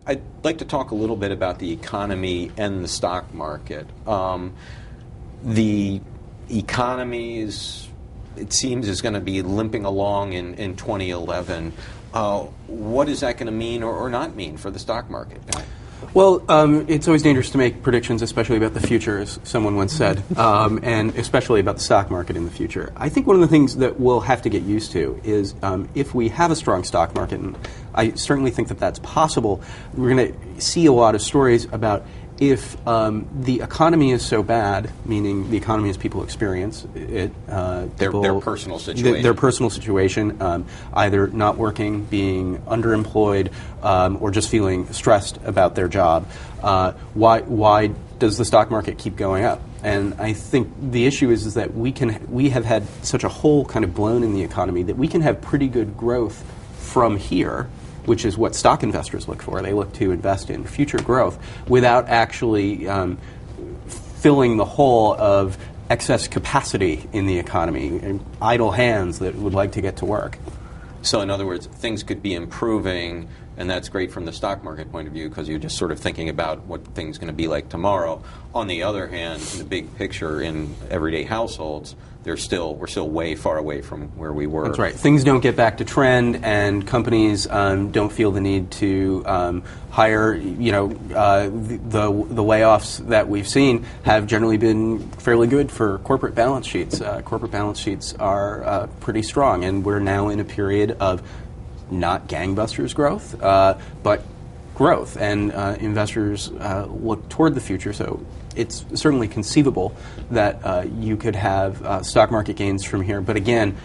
I'd like to talk a little bit about the economy and the stock market. The economy it seems, is going to be limping along in 2011. What is that going to mean or not mean for the stock market? Well, it's always dangerous to make predictions, especially about the future, as someone once said, and especially about the stock market in the future. I think one of the things that we'll have to get used to is if we have a strong stock market, and I certainly think that that's possible, we're going to see a lot of stories about if the economy is so bad, meaning the economy as people experience it, their personal situation, their personal situation, either not working, being underemployed, or just feeling stressed about their job, why does the stock market keep going up? And I think the issue is that we have had such a hole kind of blown in the economy that we can have pretty good growth from here, which is what stock investors look for. They look to invest in future growth without actually filling the hole of excess capacity in the economy and idle hands that would like to get to work. So in other words, things could be improving, and that's great from the stock market point of view because you're just sort of thinking about what things are going to be like tomorrow. On the other hand, in the big picture in everyday households, we're still way far away from where we were. That's right. Things don't get back to trend, and companies don't feel the need to hire. The layoffs that we've seen have generally been fairly good for corporate balance sheets. Corporate balance sheets are pretty strong, and we're now in a period of not gangbusters growth, but growth, and investors look toward the future. So it's certainly conceivable that you could have stock market gains from here, but again,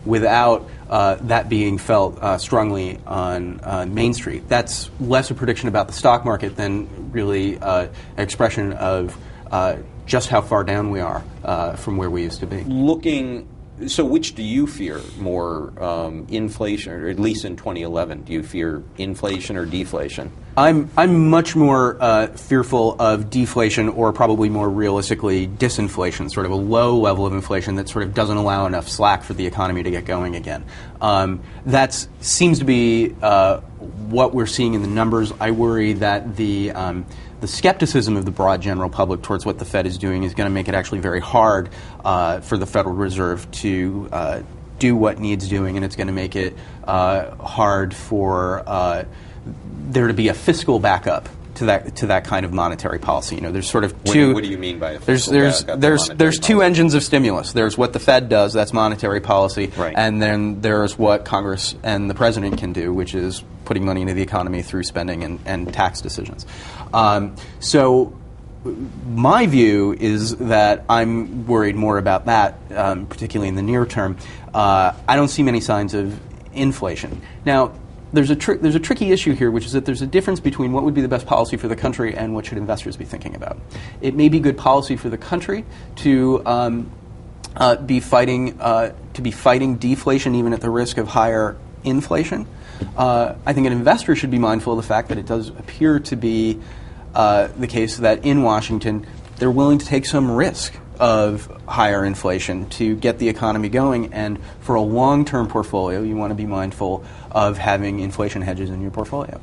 without that being felt strongly on Main Street. That's less a prediction about the stock market than really an expression of just how far down we are from where we used to be. So which do you fear more, inflation, or at least in 2011? Do you fear inflation or deflation? I'm much more fearful of deflation, or probably more realistically disinflation, sort of a low level of inflation that sort of doesn't allow enough slack for the economy to get going again. That seems to be what we're seeing in the numbers. I worry that the skepticism of the broad general public towards what the Fed is doing is going to make it actually very hard for the Federal Reserve to do what needs doing, and it's going to make it hard for there to be a fiscal backup to that kind of monetary policy. There's sort of two. What do you mean by a fiscal backup? There's two engines of stimulus. There's what the Fed does, that's monetary policy, right, and then there's what Congress and the President can do, which is putting money into the economy through spending and tax decisions. So my view is that I'm worried more about that, particularly in the near term. I don't see many signs of inflation. Now, there's a tricky issue here, which is that there's a difference between what would be the best policy for the country and what should investors be thinking about. It may be good policy for the country to be fighting deflation even at the risk of higher inflation. I think an investor should be mindful of the fact that it does appear to be the case that in Washington they're willing to take some risk of higher inflation to get the economy going, and for a long-term portfolio you want to be mindful of having inflation hedges in your portfolio.